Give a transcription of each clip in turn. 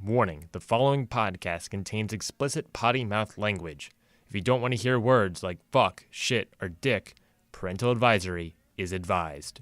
Warning, the following podcast contains explicit potty mouth language. If you don't want to hear words like fuck, shit, or dick, parental advisory is advised.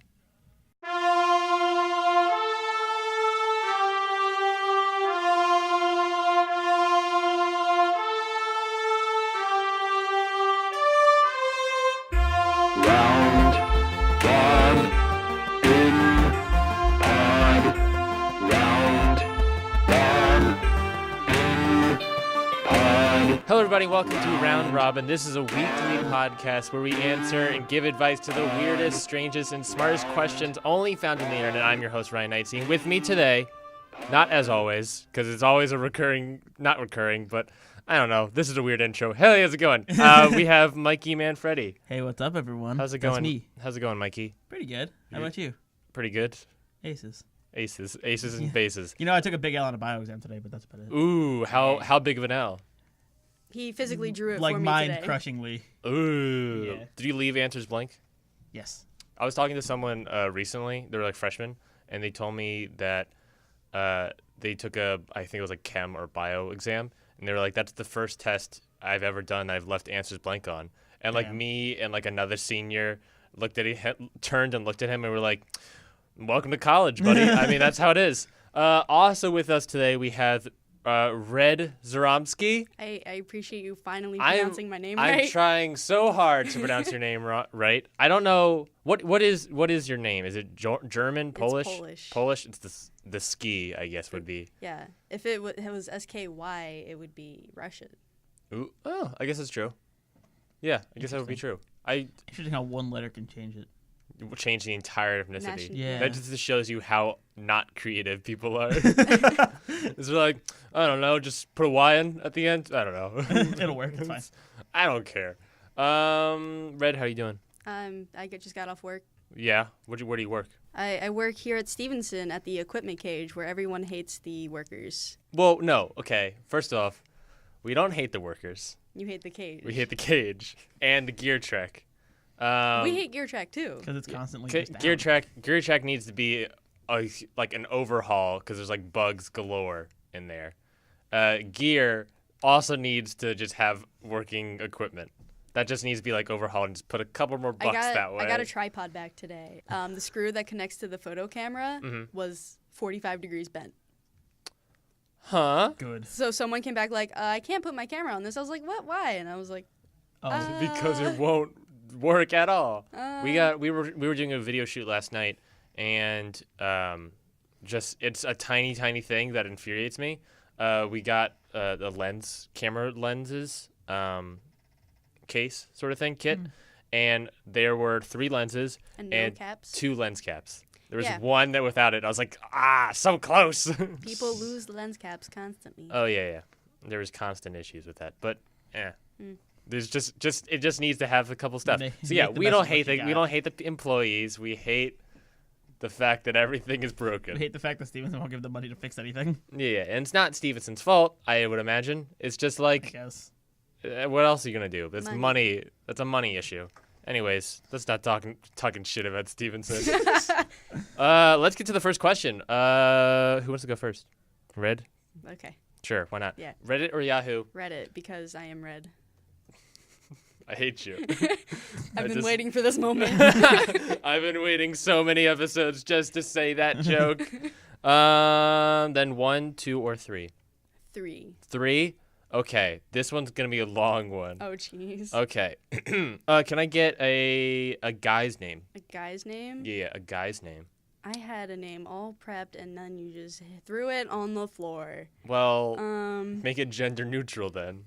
Hello everybody, welcome to Round Robin. This is a weekly podcast where we answer and give advice to the weirdest, strangest, and smartest questions only found on the internet. I'm your host, Ryan Neitzey, and with me today, not as always, because it's always a not recurring, but I don't know, this is a weird intro. Hey, how's it going? We have Mikey Manfredi. Hey, what's up, everyone? How's it going? That's me. How's it going, Mikey? Pretty good. How about you? Pretty good. Aces And bases. You know, I took a big L on a bio exam today, but that's about it. Ooh, how big of an L? He physically drew it like for me mine today. crushingly. Ooh. Yeah. Did you leave answers blank? Yes. I was talking to someone recently. They were like freshmen, and they told me that they took I think it was like chem or bio exam, and they were like, that's the first test I've ever done that I've left answers blank on. And like me and like another senior turned and looked at him and were like, welcome to college, buddy. I mean, that's how it is. Also with us today, we have Red Zuromski. I appreciate you finally pronouncing my name right. I'm trying so hard to pronounce your name right. I don't know what is your name? Is it German, Polish? It's Polish. Polish. It's the ski, I guess, would be. Yeah. If it was SKY, it would be Russian. Ooh. Oh, I guess that's true. Yeah, I guess that would be true. Interesting how one letter can change it. Change the entire ethnicity. Yeah. That just shows you how not creative people are. It's like, I don't know, just put a Y in at the end. I don't know. It'll work. It's fine. I don't care. Red, how you doing? I just got off work. Yeah. Where do you work? I work here at Stevenson at the equipment cage where everyone hates the workers. Well, no. Okay. First off, we don't hate the workers. You hate the cage. We hate the cage and the gear track. We hate gear track too. Because it's constantly just Gear down. track needs to be like an overhaul because there's like bugs galore in there. Gear also needs to just have working equipment. That just needs to be like overhauled and just put a couple more bucks that way. I got a tripod back today. The screw that connects to the photo camera was 45 degrees bent. Huh? Good. So someone came back like, I can't put my camera on this. I was like, what? Why? And I was like, Because it won't work at all. We were doing a video shoot last night, and it's a tiny thing that infuriates me. We got the camera lenses case sort of thing kit, and there were 3 lenses and caps. 2 lens caps. There was Yeah. one that without it. I was like, so close. People lose lens caps constantly. Oh yeah. There was constant issues with that, but there's just it just needs to have a couple steps. So yeah, we don't hate the employees. We hate the fact that everything is broken. We hate the fact that Stevenson won't give them money to fix anything. Yeah, and it's not Stevenson's fault, I would imagine. It's just like, I guess. What else are you gonna do? That's Money. money. That's a money issue. Anyways, let's not talking shit about Stevenson. Let's get to the first question. Who wants to go first? Red? Okay. Sure, why not? Yeah. Reddit or Yahoo? Reddit, because I am red. I hate you. I've been waiting for this moment. I've been waiting so many episodes just to say that joke. Then 1, 2, or 3? 3. 3? Okay, this one's gonna be a long one. Oh, jeez. Okay. Can I get a guy's name? A guy's name? Yeah, a guy's name. I had a name all prepped, and then you just threw it on the floor. Well, make it gender neutral then.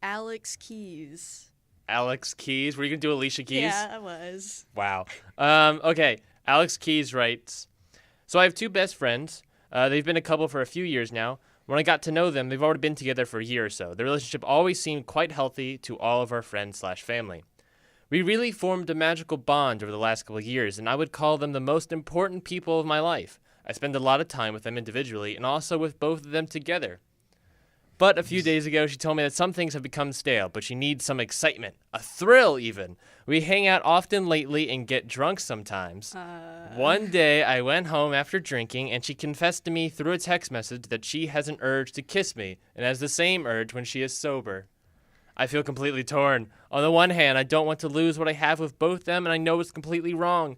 Alex Keys. Alex Keys? Were you gonna do Alicia Keys? Yeah, I was. Wow. Okay. Alex Keys writes, so I have 2 best friends. They've been a couple for a few years now. When I got to know them, they've already been together for a year or so. The relationship always seemed quite healthy to all of our friends/family. We really formed a magical bond over the last couple of years, and I would call them the most important people of my life. I spend a lot of time with them individually and also with both of them together. But a few days ago, she told me that some things have become stale, but she needs some excitement, a thrill even. We hang out often lately and get drunk sometimes. One day, I went home after drinking, and she confessed to me through a text message that she has an urge to kiss me and has the same urge when she is sober. I feel completely torn. On the one hand, I don't want to lose what I have with both them, and I know it's completely wrong.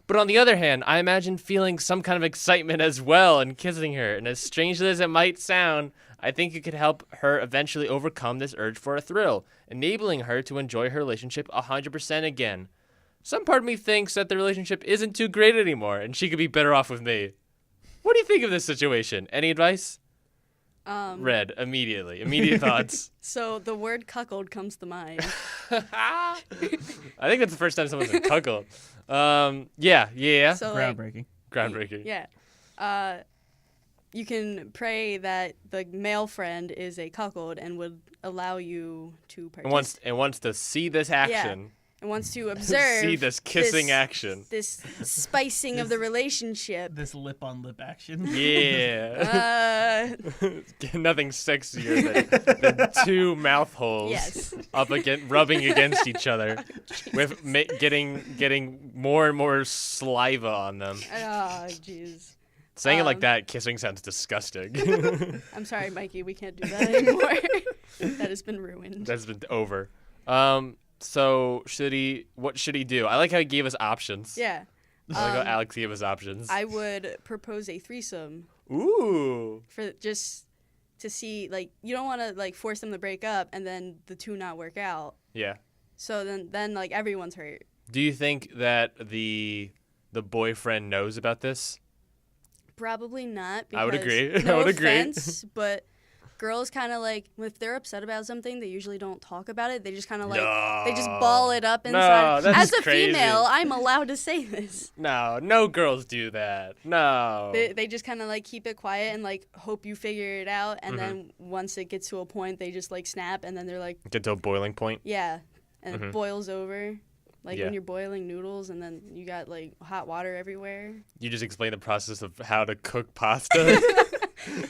But on the other hand, I imagine feeling some kind of excitement as well and kissing her, and as strangely as it might sound, I think it could help her eventually overcome this urge for a thrill, enabling her to enjoy her relationship 100% again. Some part of me thinks that the relationship isn't too great anymore, and she could be better off with me. What do you think of this situation? Any advice? Red, immediately. Immediate thoughts. So the word cuckold comes to mind. I think that's the first time someone said cuckold. Yeah. So, Groundbreaking. Yeah. You can pray that the male friend is a cuckold and would allow you to participate. And wants to see this action. And wants to observe see this kissing action. This spicing of the relationship. This lip-on-lip action. Yeah. Nothing sexier than two mouth holes rubbing against each other, with getting more and more saliva on them. Oh, jeez. Saying it like that, kissing sounds disgusting. I'm sorry, Mikey. We can't do that anymore. That has been ruined. That's been over. So what should he do? I like how he gave us options. Yeah. I like how Alex gave us options. I would propose a threesome. Ooh. For just to see, like, you don't want to like force them to break up and then the two not work out. Yeah. So then like everyone's hurt. Do you think that the boyfriend knows about this? Probably not. Because I would agree. No I would offense, but girls kind of like, if they're upset about something, they usually don't talk about it. They just kind of like, they just ball it up inside. No, that's As a crazy. female, I'm allowed to say this. No girls do that. No. They just kind of like keep it quiet and like hope you figure it out. And then once it gets to a point, they just like snap and then they're like. Get to a boiling point? Yeah. And it boils over. Like Yeah. when you're boiling noodles and then you got like hot water everywhere. You just explained the process of how to cook pasta.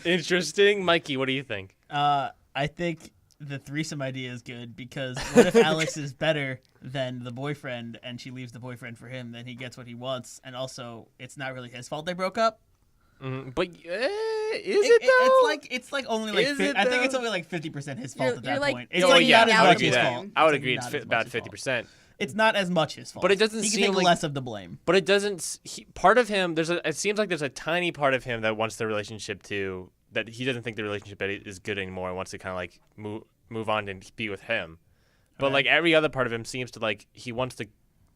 Interesting. Mikey, what do you think? I think the threesome idea is good because what if Alex is better than the boyfriend and she leaves the boyfriend for him? Then he gets what he wants, and also it's not really his fault they broke up. But is it though? It's like only like Is it, I think though? it's only like 50% his fault You're- at that you're, like, point. It's Oh, like yeah, not as I would much agree his that. fault. I would It's agree. not It's as much about his fault. 50%. It's not as much his fault. But it doesn't he can seem take like- less of the blame. But it doesn't. Part of him, it seems like there's a tiny part of him that wants the relationship that he doesn't think the relationship is good anymore and wants to kind of like move on and be with him. But like every other part of him seems to like he wants to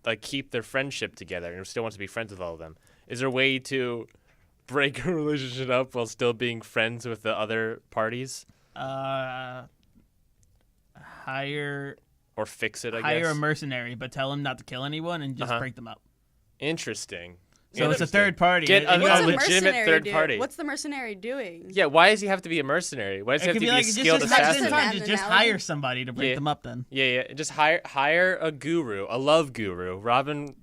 like keep their friendship together and still wants to be friends with all of them. Is there a way to break a relationship up while still being friends with the other parties? Hire Or fix it, I hire guess. a mercenary, but tell him not to kill anyone and just break them up. Interesting. So it's a third party. Get And a you What's gotta- a legitimate mercenary third do? party. What's the mercenary doing? Yeah, why does he have to be a mercenary? Why does he It have could to be be like a skilled just assassin? assassin? just hire somebody to break Yeah. them up. Then Yeah. Just hire a guru, a love guru.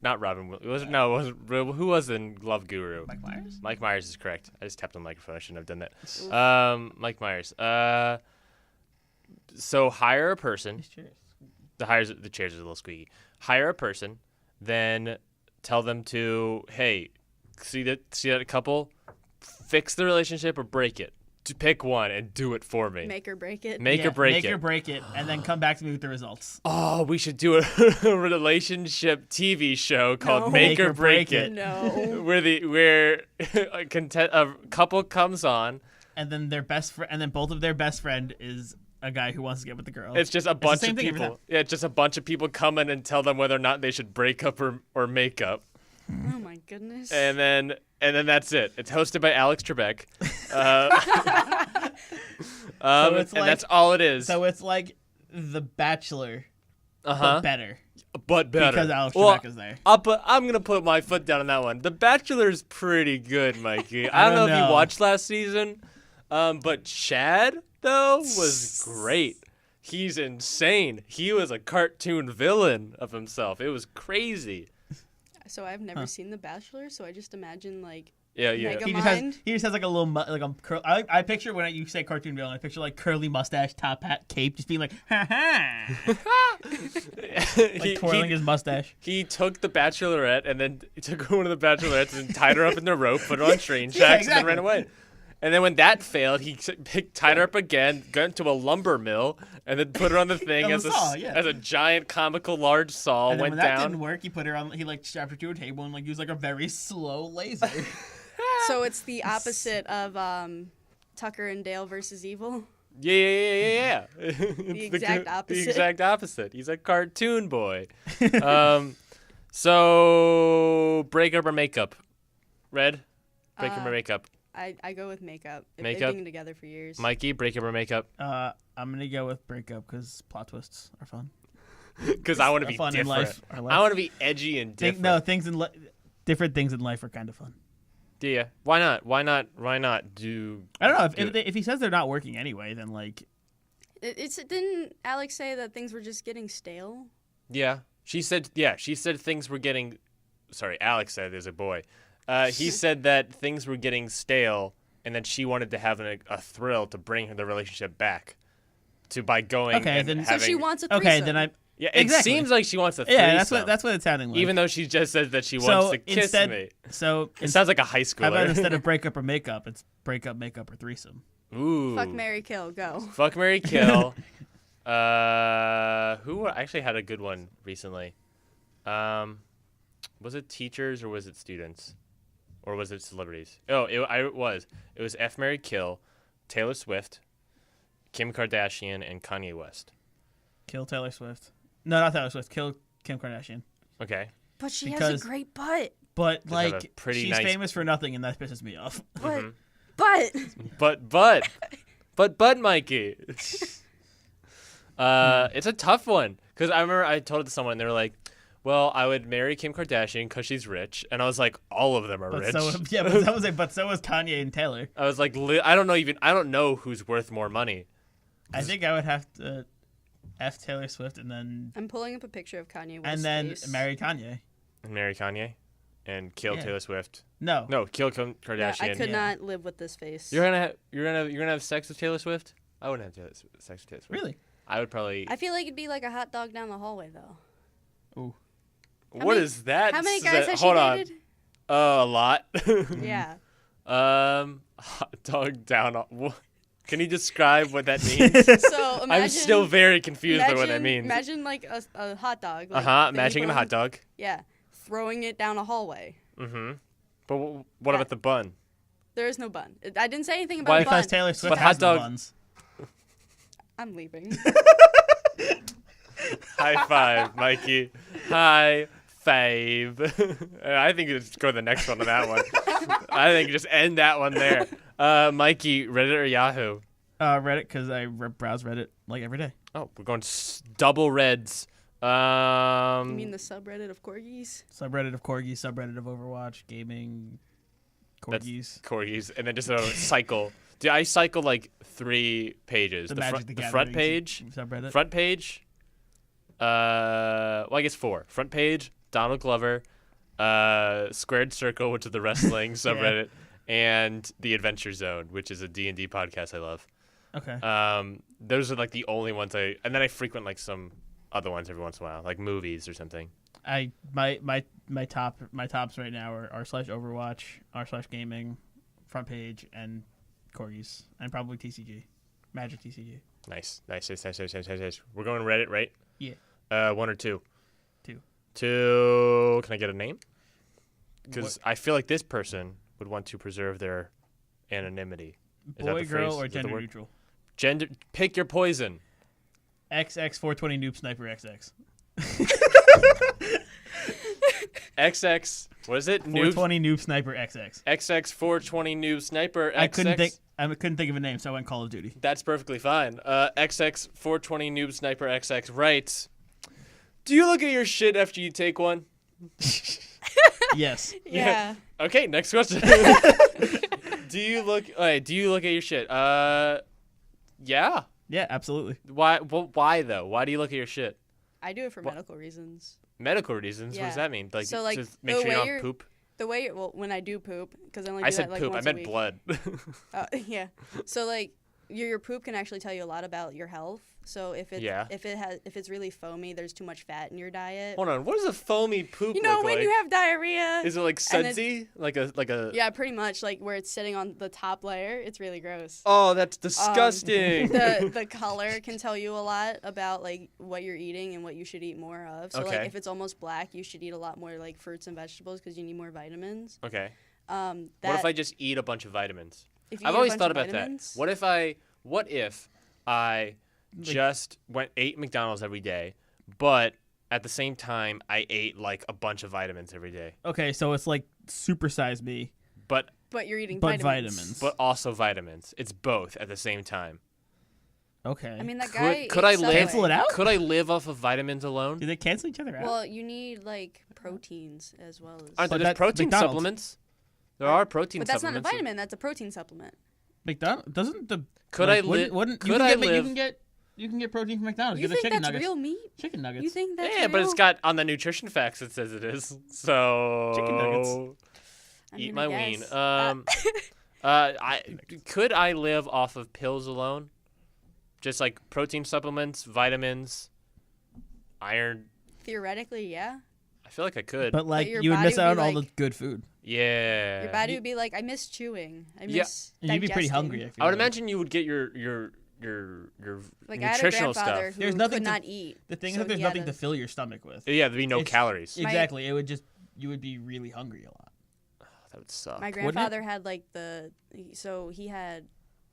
Not Robin. Who was in Love Guru? Mike Myers. Mike Myers is correct. I just tapped on the microphone. I shouldn't have done that. Mike Myers. So hire a person. The chairs are a little squeaky. Hire a person, then tell them to, hey, see that couple, fix the relationship or break it. To pick one and do it for me. Make or break it. Make or break it. And then come back to me with the results. Oh, we should do a relationship TV show called No. Make or Break It. No. where a couple comes on. And then both of their best friend is a guy who wants to get with the girl. It's just a bunch of thing every people. time. Yeah, just a bunch of people come in and tell them whether or not they should break up or make up. Oh my goodness. And then that's it. It's hosted by Alex Trebek. And that's all it is. So it's like The Bachelor, but better. But better. Because Alex Trebek is there. I'm gonna put my foot down on that one. The Bachelor's pretty good, Mikey. I don't know if you watched last season, but Chad though was great. He's insane. He was a cartoon villain of himself. It was crazy. So I've never seen The Bachelor, so I just imagine like Yeah, yeah. Mega He Mind. just has like a little I picture when you say cartoon villain, I picture like curly mustache, top hat, cape, just being like ha ha, like twirling his mustache. He took the Bachelorette and then he took one of the Bachelorettes and tied her up in the rope, put her on train tracks, and then ran away. And then when that failed, he tied her up again, got to a lumber mill, and then put her on the thing as a giant comical large saw. And then went when that down. didn't work, he put her on. He like strapped her to a table and like used like a very slow laser. So it's the opposite of Tucker and Dale versus Evil. Yeah. The exact opposite. The exact opposite. He's a cartoon boy. So breakup or makeup? Red? Breakup or makeup? I go with makeup. If Makeup? They've been together for years. Mikey, breakup or makeup? I'm gonna go with breakup because plot twists are fun. Because I want to be fun different. in life. I want to be edgy and different. Different things in life are kind of fun. Yeah. Why not? Why not do? I don't know if he says they're not working anyway, then like. Didn't Alex say that things were just getting stale? Yeah. She said things were getting. Sorry, Alex said as a boy. He said that things were getting stale, and that she wanted to have a thrill to bring the relationship back, by going. Okay, and then having, so she wants a threesome. Okay, then I. Yeah, it seems like she wants a threesome. Yeah, that's what it's sounding like. Even though she just says that she wants to kiss me. So it sounds like a high schooler. How about instead of breakup or makeup, it's breakup, makeup, or threesome? Ooh. Fuck, marry, kill, go. Fuck, marry, kill. Who actually had a good one recently? Was it teachers or was it students? Or was it celebrities? Oh, it was. It was F, marry, kill, Taylor Swift, Kim Kardashian, and Kanye West. Kill Taylor Swift. No, not Taylor Swift. Kill Kim Kardashian. Okay. But she has a great butt. But like, she's nice... famous for nothing, and that pisses me off. But Mikey. It's a tough one because I remember I told it to someone and they were like, "Well, I would marry Kim Kardashian because she's rich," and I was like, "All of them are rich." But so is Kanye and Taylor. I was like, I don't know who's worth more money. I think I would have to F Taylor Swift and then. I'm pulling up a picture of Kanye West. And then marry Kanye. Marry Kanye, and kill Taylor Swift. No, kill Kim Kardashian. I could not live with this face. You're gonna have sex with Taylor Swift? I wouldn't have sex with Taylor Swift. Really? I would probably. I feel like it'd be like a hot dog down the hallway, though. Ooh. What is that? How many guys has she Hold dated? on. A lot. Yeah. Hot dog down. Can you describe what that means? So imagine, I'm still very confused by what that means. Imagine like a hot dog. Like, imagining a hot dog. Yeah. Throwing it down a hallway. Mm-hmm. But what about the bun? There is no bun. I didn't say anything about bun. Because Taylor Swift but has hot dog. the buns. I'm leaving. High five, Mikey. High five. I think you just go to the next one on that one. I think you just end that one there. Mikey, Reddit or Yahoo? Reddit, because I browse Reddit like every day. Oh, we're going double reds. You mean the subreddit of corgis? Subreddit of corgis, subreddit of Overwatch, gaming, corgis. Corgis, and then just a cycle. Dude, I cycle like 3 pages. The front page. Subreddit. Front page. Well, I guess 4. Front page, Donald Glover, Squared Circle, which is the wrestling subreddit, and the Adventure Zone, which is a D&D podcast I love. Okay. Those are like the only ones and then I frequent like some other ones every once in a while, like movies or something. My tops right now are /Overwatch, r/gaming, front page, and corgis, and probably TCG, Magic TCG. Nice. We're going Reddit, right? Yeah. 1 or 2? 2. 2. Can I get a name? Because I feel like this person would want to preserve their anonymity. Boy, girl, or gender neutral? Gender. Pick your poison. XX420 Noob Sniper XX. XX. What is it? 420 Noob Sniper XX. XX420 Noob Sniper XX. I couldn't think of a name, so I went Call of Duty. That's perfectly fine. XX420 Noob Sniper XX. Right. Do you look at your shit after you take one? Yes. Yeah. Okay, next question. Do you look at your shit? Yeah. Yeah, absolutely. Why? Well, why though? Why do you look at your shit? I do it for medical reasons. Medical reasons? Yeah. What does that mean? Like, So, like, just make the sure you way don't you're- poop? The way when I do poop, because I only do I said that like poop. I once a meant week. blood. Yeah. So like your poop can actually tell you a lot about your health. So if it's really foamy, there's too much fat in your diet. Hold on. What does a foamy poop You know look when like? you have diarrhea. Is it like and then- sudsy? Like a? Yeah, pretty much like where it's sitting on the top layer. It's really gross. Oh, that's disgusting. The color can tell you a lot about like what you're eating and what you should eat more of. So Okay. like if it's almost black, you should eat a lot more like fruits and vegetables because you need more vitamins. Okay. That What if I just eat a bunch of vitamins? if you I've eat a always bunch thought of about vitamins, that. What if I just ate McDonald's every day, but at the same time I ate like a bunch of vitamins every day, Okay, so it's like supersize me, but but you're eating vitamins. but also vitamins. It's both at the same time. Okay. I mean that guy Could I ate live? Subway. Cancel it out? Could I live off of vitamins alone? do they cancel each other out? Well, you need like proteins as well as. Aren't But there just that's protein McDonald's. supplements? There are protein But that's not a supplements. vitamin. That's a protein supplement. McDonald's doesn't the Could like, I wouldn't- live? wouldn't- Could I live? You can get protein from McDonald's. You get the think chicken that's nuggets. real meat? Chicken nuggets. You think that's Yeah, real? but it's got on the nutrition facts it says it is. So Chicken nuggets. I eat mean, my I ween. guess. Could I live off of pills alone? Just like protein supplements, vitamins, iron. Theoretically, yeah. I feel like I could. But like your you would miss body out would on be all like- the good food. Yeah. Your body would be like, I miss chewing. I Yeah. miss And you'd be pretty digesting." hungry. I feel I would like. imagine you would get your Like I had a nutritional grandfather stuff. who There's nothing could to- not eat. The thing so is that there's he had nothing to- to fill your stomach with. Yeah, there'd be no It's- calories. My- Exactly. It would just you would be really hungry a lot. That would suck. My it? grandfather had like so he had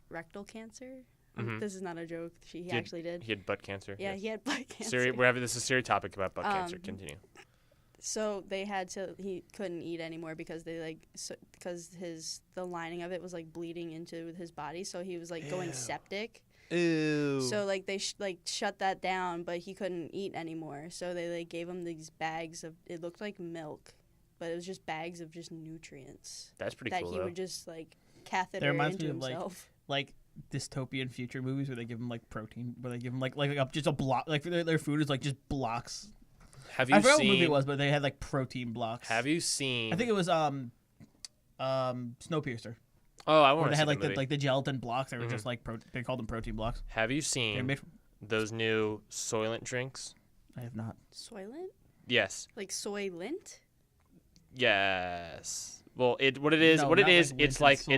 rectal cancer. Mhm. This is not a joke. He had- actually did. He had butt cancer. Yeah, yes. he had butt cancer. We're having this is a serious topic about butt cancer. Continue. So he couldn't eat anymore because because the lining of it was like bleeding into his body, so he was like going septic. Ew. So like they shut that down, but he couldn't eat anymore. So they like gave him these bags of, it looked like milk, but it was just bags of just nutrients That's pretty that cool he though. would just like catheter That reminds into me of himself. like dystopian future movies where they give them like protein, where they give them like just a block, like their food is like just blocks. Have you I forgot seen? what movie it was, but they had like protein blocks. Have you seen? I think it was Snowpiercer. Oh, I Where want they to see had that movie. like the gelatin blocks. They were just like they called them protein blocks. Have you They're seen made. those new Soylent drinks? I have not. Soylent? Yes. Like soy lint? Yes. Well, No, it's not like it's Lint and like soy.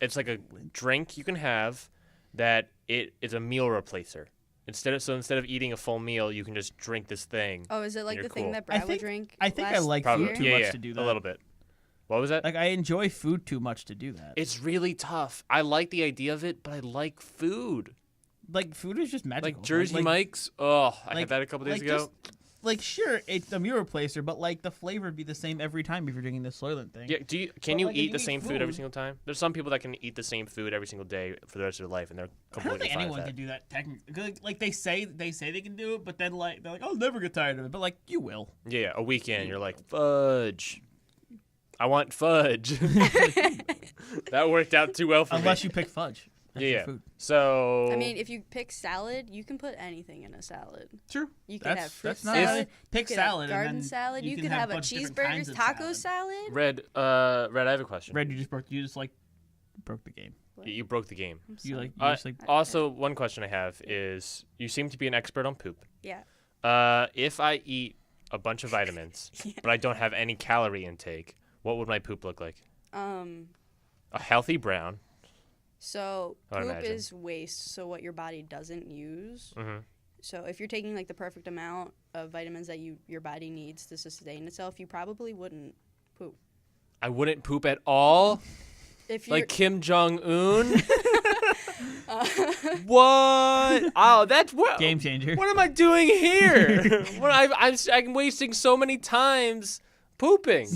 it's like a drink you can have that it's a meal replacer. Instead of eating a full meal, you can just drink this thing. Oh, is it like You're the thing cool. that I Brad would think- drink? I think I last like Probably. food too yeah, much yeah, to do a that. little bit. What was that? Like I enjoy food too much to do that. It's really tough. I like the idea of it, but I like food. Like food is just magical. Like Jersey like, Mike's. Oh, I like- had that a couple days like, ago. just- Like sure, it's a meal replacer, but like the flavor would be the same every time if you're drinking this Soylent thing. Yeah, can But, you like, if eat you the eat same food every food- single time? There's some people that can eat the same food every single day for the rest of their life, and they're I don't completely think fine anyone with can that. do that technically. Like they say they can do it, but then like they're like, I'll never get tired of it. But like you will. Yeah, a weekend, you're like, fudge. I want fudge. That worked out too well for Unless me. you pick fudge. That's Yeah, your yeah. food. So I mean, if you pick salad, you can put anything in a salad. True. You could have fruit that's not salad. really- pick you could have salad. garden and then salad. You can could have a bunch of different cheeseburger kinds of taco salad. Red, I have a question. Red, you just broke the game. You broke the game. I'm You sorry. like you just like Also, one question I have is, you seem to be an expert on poop. Yeah. If I eat a bunch of vitamins, but I don't have any calorie intake, what would my poop look like? A healthy brown. So I would poop imagine. is waste. So what your body doesn't use. Mm-hmm. So if you're taking like the perfect amount of vitamins that your body needs to sustain itself, you probably wouldn't poop. I wouldn't poop at all. If you're Like Kim Jong Un. What? Oh, that's what. game changer. What am I doing here? I'm wasting so many times pooping.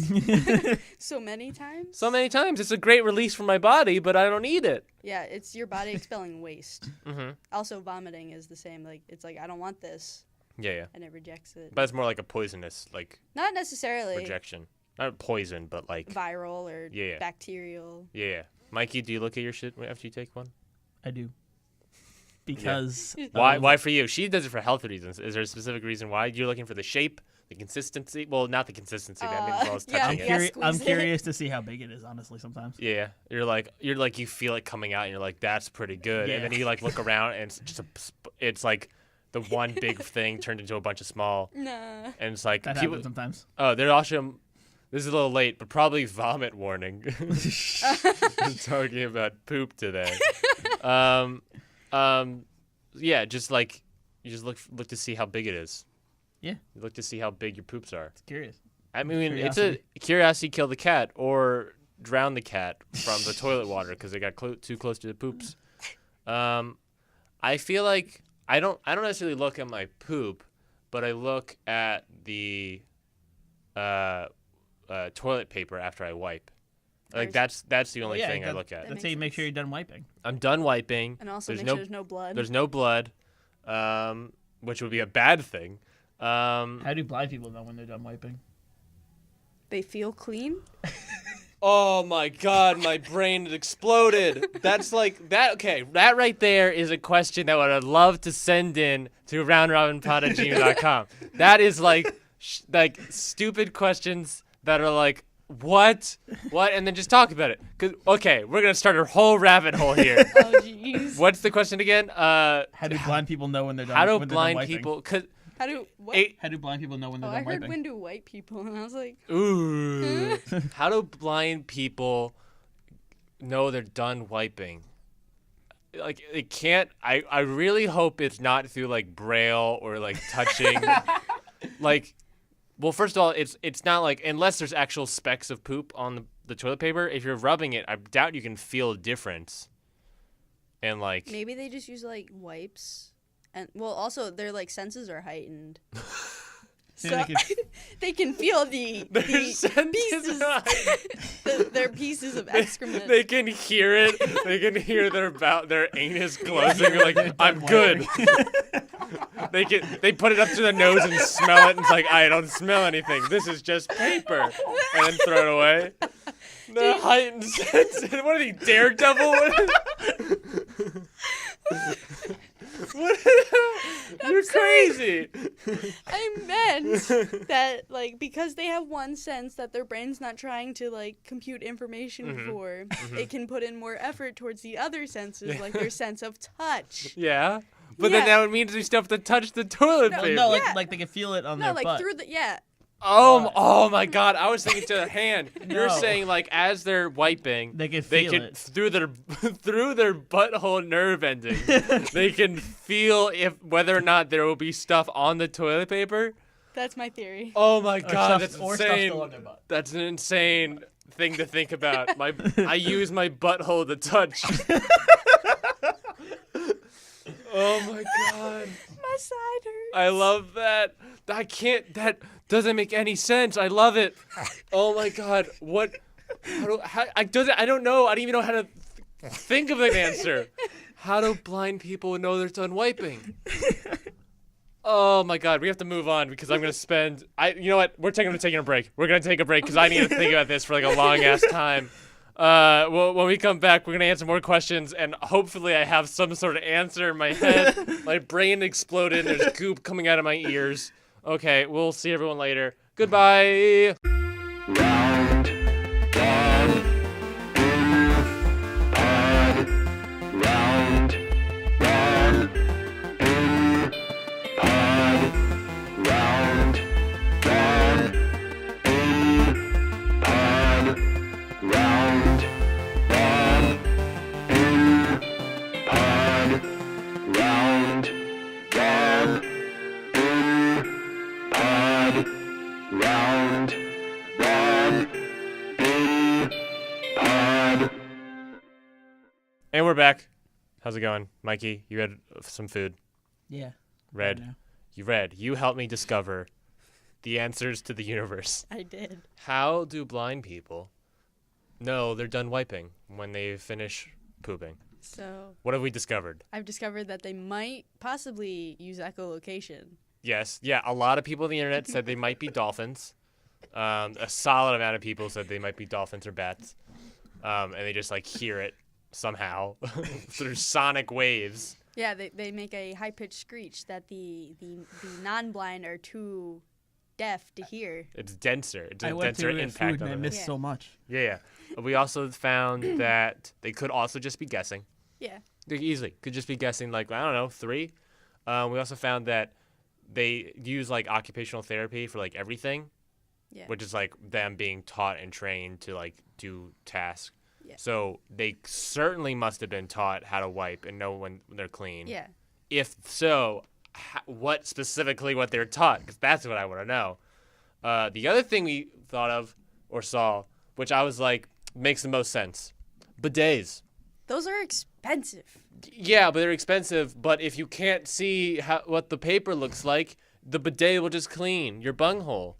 so many times. So many times. It's a great release for my body, but I don't eat it. Yeah, it's your body expelling waste. Mm-hmm. Also, vomiting is the same. Like it's like I don't want this, Yeah, yeah. and it rejects it. But it's more like a poisonous, like, Not necessarily rejection. Not poison, but like, viral or Yeah. bacterial. yeah. Mikey, do you look at your shit after you take one? I do. Because Why for you? She does it for health reasons. Is there a specific reason why? You're looking for the shape, The consistency. Well, not the consistency. That means I was yeah, touching it. squeeze I'm it. curious to see how big it is. Honestly, sometimes. Yeah, you're like you feel it coming out, and you're like, that's pretty good. Yeah. And then you like look around, and it's just it's like the one big thing turned into a bunch of small, Nah. and it's like That people. happens sometimes. Oh, they're also. This is a little late, but probably vomit warning. I'm talking about poop today. Yeah, just like you just look to see how big it is. Yeah. You look to see how big your poops are. It's curious. I mean, Curiosity. it's a curiosity kill the cat or drown the cat from the toilet water because they got too close to the poops. I feel like I don't necessarily look at my poop, but I look at the toilet paper after I wipe. Like that's the only thing I look at. That's how you make sure you're done wiping. I'm done wiping. And also There's make sure there's no blood. There's no blood, which would be a bad thing. How do blind people know when they're done wiping? They feel clean. Oh my God, my brain has exploded. That's like that. Okay, that right there is a question that I would love to send in to roundrobinpod@gmail.com. That is like stupid questions that are like, what, and then just talk about it. Cause okay, we're gonna start a whole rabbit hole here. Oh jeez. What's the question again? How do blind people know when they're done? How do when they're done blind wiping? people? Cause How do what? How do blind people know when they're Oh, done I heard wiping? when do white people, and I was like, ooh, how do blind people know they're done wiping? Like it can't. I really hope it's not through like braille or like touching. Like, well, first of all, it's not like unless there's actual specks of poop on the toilet paper. If you're rubbing it, I doubt you can feel a difference. And like maybe they just use like wipes, and well, also their like senses are heightened, so Yeah, they can feel the pieces, their pieces of excrement. They can hear it. They can hear their anus closing. They're like, I'm good. They put it up to their nose and smell it, and it's like, I don't smell anything. This is just paper, and then throw it away. The heightened sense. What are they, Daredevil? What? You're crazy. I meant that like because they have one sense that their brain's not trying to like compute information for, it can put in more effort towards the other senses, like their sense of touch. Yeah. But then that would mean we still have to touch the toilet paper. No, Yeah. like they can feel it on No, their like butt. through the Oh my God! I was thinking to their hand. You're No. saying like as they're wiping, They can feel it. through their butthole nerve ending. They can feel whether or not there will be stuff on the toilet paper. That's my theory. Oh my God, that's stuff insane! still on their butt. That's an insane thing to think about. I use my butthole to touch. Oh my God! My side hurts. I love that. That doesn't make any sense. I love it. Oh my God. What? I don't know. I don't even know how to think of an answer. How do blind people know they're done wiping? Oh my God. We have to move on because I'm going to spend. You know what? We're taking a break. We're going to take a break because I need to think about this for like a long ass time. Well, when we come back, we're going to answer more questions, and hopefully I have some sort of answer in my head. My brain exploded, and there's goop coming out of my ears. Okay, we'll see everyone later. Goodbye! Round, one, pod. Round, one, pod. Round, one, pod. Round, one, pod. Round, one, pod. Round, one, pod. And we're back. How's it going? Mikey, you had some food. Yeah. Read. Right now. You helped me discover the answers to the universe. I did. How do blind people know they're done wiping when they finish pooping? So What have we discovered? I've discovered that they might possibly use echolocation. Yes. Yeah, a lot of people on the internet said they might be dolphins. A solid amount of people said they might be dolphins or bats. And they just like hear it somehow through sonic waves. Yeah, they make a high pitched screech that the non-blind are too deaf to hear. It's denser. It's a I went denser to impact food and I on it. missed Yeah. so much. Yeah. We also found that they could also just be guessing. Yeah. They easily could just be guessing, like, I don't know, 3. We also found that they use like occupational therapy for like everything, Yeah. which is like them being taught and trained to like do tasks. Yeah. So they certainly must have been taught how to wipe and know when they're clean. Yeah. If so, what specifically what they're taught? Because that's what I want to know. The other thing we thought of or saw, which I was like, makes the most sense, bidets. Those are expensive. Yeah, but they're expensive. But if you can't see what the paper looks like, the bidet will just clean your bunghole.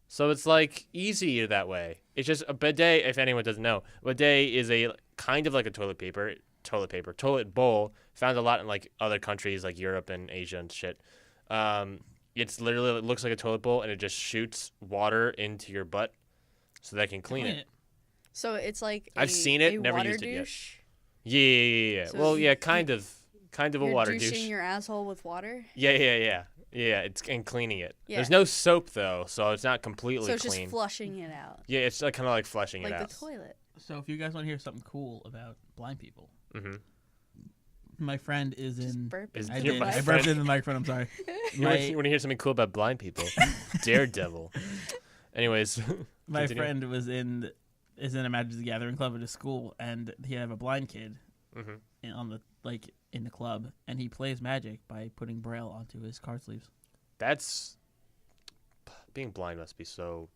So it's like easier that way. It's just a bidet. If anyone doesn't know, bidet is a kind of like a toilet bowl. Found a lot in like other countries like Europe and Asia and shit. It's literally, it looks like a toilet bowl and it just shoots water into your butt so that it can clean it. So it's like I've seen it, a never water used it yet. douche. Yeah. So Well, you- yeah, kind of a You're water douching douche. your asshole with water. Yeah. It's and cleaning it. Yeah. There's no soap though, so it's not completely So it's clean. just flushing it out. Yeah, it's like, kind of like flushing Like it the out. toilet. So if you guys want to hear something cool about blind people, Mm-hmm. my friend is in. Burp. Is- I You're did. my I friend. burped in the microphone. I'm sorry. You want to hear something cool about blind people? Daredevil. Anyways, My continue. friend is in a Magic the Gathering club at his school, and he had a blind kid Mhm. in the club, and he plays Magic by putting Braille onto his card sleeves. That's being blind must be so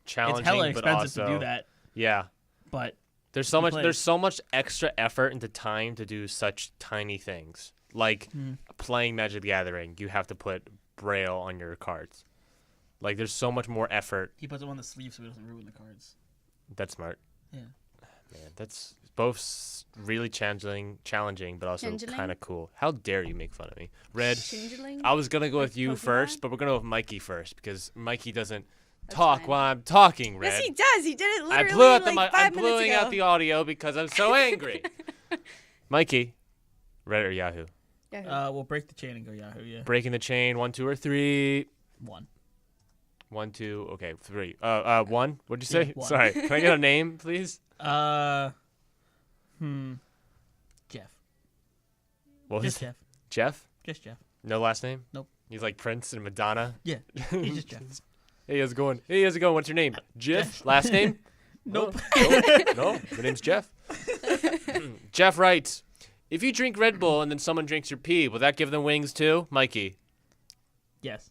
challenging, It's hella but expensive also to do that, yeah. but There's so He much. plays. There's so much extra effort into time to do such tiny things, like playing Magic the Gathering. You have to put Braille on your cards. Like there's so much more effort. he puts them on the sleeve so he doesn't ruin the cards. That's smart. Yeah. Man, that's both really challenging, but also Changeling? kind of cool. How dare you make fun of me, Red? Changeling? I was gonna go with you Pokemon? first, but we're gonna go with Mikey first because Mikey doesn't That's talk fine. while I'm talking. Red. Yes, he does. He did it I literally blew out the like mic. 5 I'm minutes blowing ago. out the audio because I'm so angry. Mikey, Red or Yahoo? Yeah. We'll break the chain and go Yahoo. Yeah. Breaking the chain. 1, 2, or 3. 1. 1, 2. Okay, 3. 1. What'd you say? Yeah, 1. Sorry. Can I get a name, please? Jeff. What was Just it? Jeff. Jeff? Just Jeff. No last name? Nope. He's like Prince and Madonna. Yeah. He's just Jeff. Hey, how's it going? Hey, how's it going? What's your name? Jeff. Last name? Nope. No, my name's Jeff. Jeff writes, if you drink Red Bull and then someone drinks your pee, will that give them wings too? Mikey. Yes.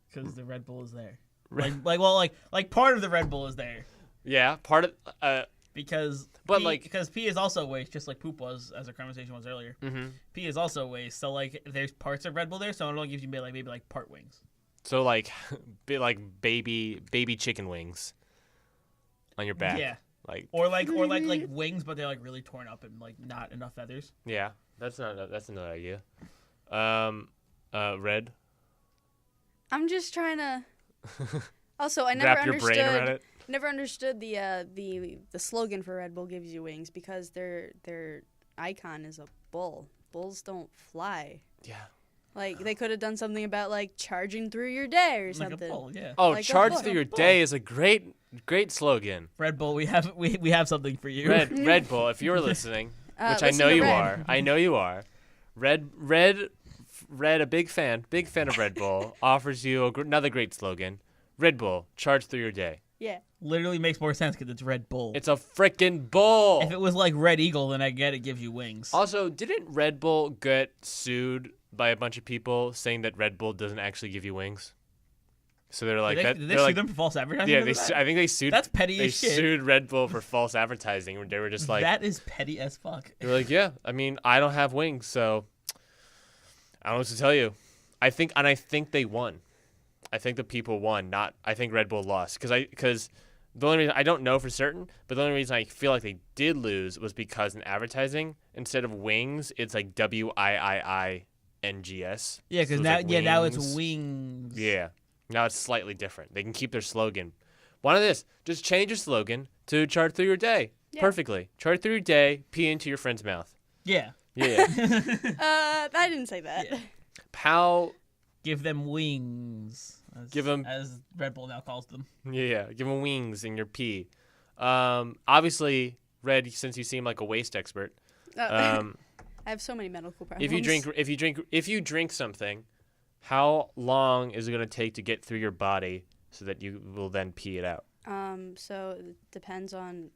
Because the Red Bull is there. Like part of the Red Bull is there. Yeah, part of Because But, pee, like- because pee is also waste, just like poop was, as our conversation was earlier. mhm. Pee is also waste, so like there's parts of Red Bull there, so it only gives you maybe like part wings. So like baby chicken wings on your back. Yeah, Like or like wings, but they're like really torn up and like not enough feathers. yeah, that's another idea. Red. I'm just trying to. Also, I never Wrap your brain around understood. it. Never understood the slogan for Red Bull gives you wings because their icon is a bull. Bulls don't fly. Yeah. Like they could have done something about like charging through your day or Like something. a bull, yeah. Oh, Like a charge bull. through your Bull. day is a great slogan. Red Bull, we have something for you. Red Bull, if you're listening, which I listen know to you Red. are. I know you are. Red, a big fan of Red Bull, offers you another great slogan. Red Bull, charge through your day. Yeah. Literally makes more sense because it's Red Bull. It's a frickin' bull. If it was like Red Eagle, then I get it gives you wings. Also, didn't Red Bull get sued by a bunch of people saying that Red Bull doesn't actually give you wings? So they're like, did they they're sue like, them for false advertising? yeah, over that? I think they sued. That's petty They as shit. sued Red Bull for false advertising. They were just like, that is petty as fuck. they're like, yeah, I mean, I don't have wings, so I don't know what to tell you. I think they won. I think the people won. I think Red Bull lost because the only reason I don't know for certain, but the only reason I feel like they did lose was because in advertising, instead of wings, it's like WIIINGS. Yeah, because So now wings. it's wings. Yeah. Now it's slightly different. They can keep their slogan. Why not this? Just change your slogan to chart through your day. Yeah. Perfectly. Chart through your day, pee into your friend's mouth. Yeah. Yeah. I didn't say that. Yeah. How Give them wings. Give 'em- as Red Bull now calls them. Yeah. Give them wings in your pee. Obviously, Red, since you seem like a waste expert, I have so many medical problems. if you drink something, how long is it going to take to get through your body so that you will then pee it out? So it depends on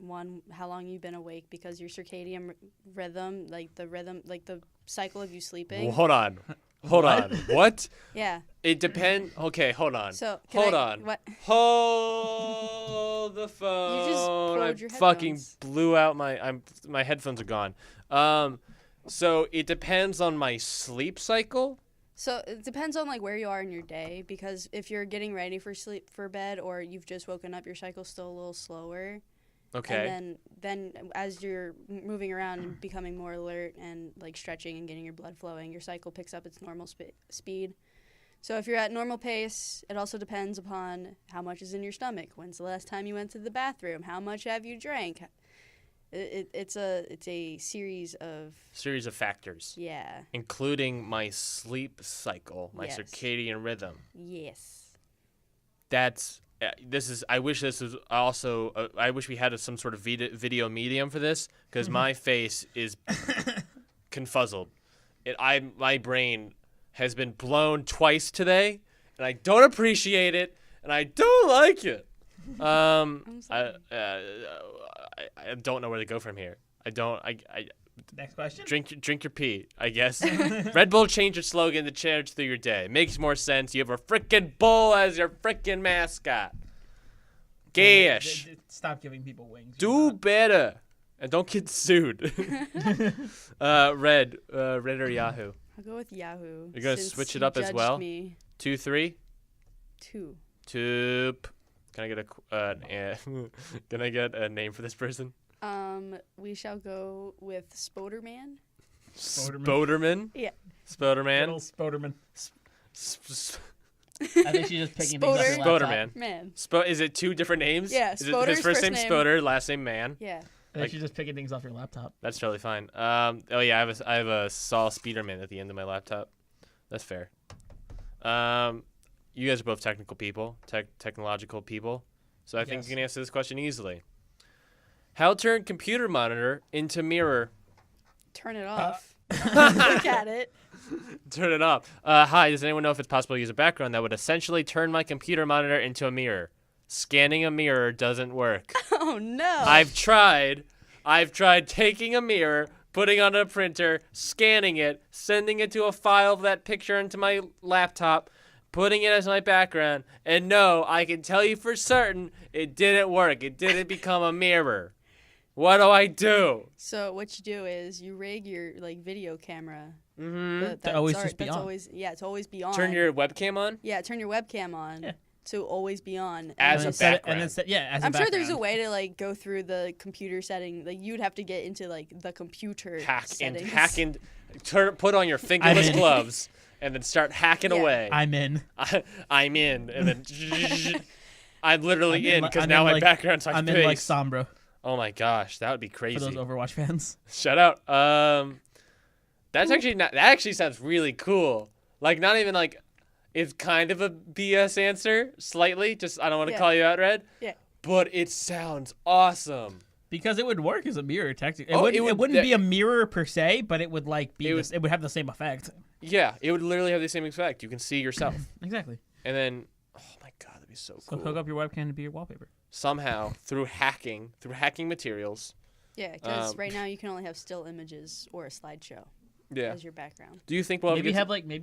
how long you've been awake, because your circadian rhythm, like the cycle of you sleeping. Well, hold on. What? Yeah. It depends. Okay, hold on. So Hold on. What? Hold the phone. You just I pulled your fucking headphones. blew out my headphones are gone. So it depends on my sleep cycle. So it depends on like where you are in your day, because if you're getting ready for bed, or you've just woken up, your cycle's still a little slower. Okay. And then as you're moving around and becoming more alert and like stretching and getting your blood flowing, your cycle picks up its normal speed. So if you're at normal pace, it also depends upon how much is in your stomach. When's the last time you went to the bathroom? How much have you drank? It's a series of factors, yeah. including my sleep cycle, my Yes. circadian rhythm. Yes. That's I wish this was also. I wish we had some sort of video medium for this, because my face is confuzzled. My brain has been blown twice today, and I don't appreciate it, and I don't like it. I'm sorry. I don't know where to go from here. Next question. Drink your pee, I guess. Red Bull changed your slogan to charge through your day. Makes more sense. You have a frickin' bull as your frickin' mascot. Gayish. Stop giving people wings. Do better. And don't get sued. Red or Yahoo? I'll go with Yahoo. You're gonna since switch it you up as judged well? Me. 2, 3? 2. Toop. Can I get can I get a name for this person? We shall go with Spoderman. Spoderman? Yeah. Spoderman? Little Spoderman. Sp- I think she's just picking things off your laptop. Spoderman. Man. Is it 2 different names? Yeah, Is it Spoder's his first first name name. Spoder, last name Man? Yeah. I think she's just picking things off your laptop. That's totally fine. Oh yeah, I have a Saul Speederman at the end of my laptop. That's fair. You guys are both technical people, technological people, so I think Yes. you can answer this question easily. How turn computer monitor into mirror? Turn it off. Look at it. Turn it off. Hi, does anyone know if it's possible to use a background that would essentially turn my computer monitor into a mirror? Scanning a mirror doesn't work. Oh no. I've tried taking a mirror, putting on a printer, scanning it, sending it to a file of that picture into my laptop, putting it as my background, and no, I can tell you for certain it didn't work. It didn't become a mirror. What do I do? So what you do is you rig your like video camera. Mm-hmm. To always just be that's on. always to always be on. Turn your webcam on? Yeah, turn your webcam on. Yeah. To always be on. As And a just- background. And then as a I'm sure there's a background. way to like go through the computer setting. Like you'd have to get into like the computer settings. Put on your fingerless in. gloves and then start hacking Yeah. away. I'm in. I'm in, and then I'm literally I'm in in because I'm now in my like- background's on I'm space. in like Sombra Oh my gosh, that would be for crazy. those Overwatch fans. Shut out. That actually sounds really cool. Like not even like it's kind of a BS answer, slightly. Just I don't want to Yeah. call you out, Red. Yeah. But it sounds awesome. Because it would work as a mirror, technically. Oh, It it wouldn't would- be a mirror per se, but it would like be. It It would have the same effect. Yeah, it would literally have the same effect. You can see yourself, Exactly. and then oh my god, that'd be so So cool. hook up your webcam to be your wallpaper. Somehow through hacking materials. Yeah, because Um, right now you can only have still images or a slideshow Yeah. as your background. Do you think Maybe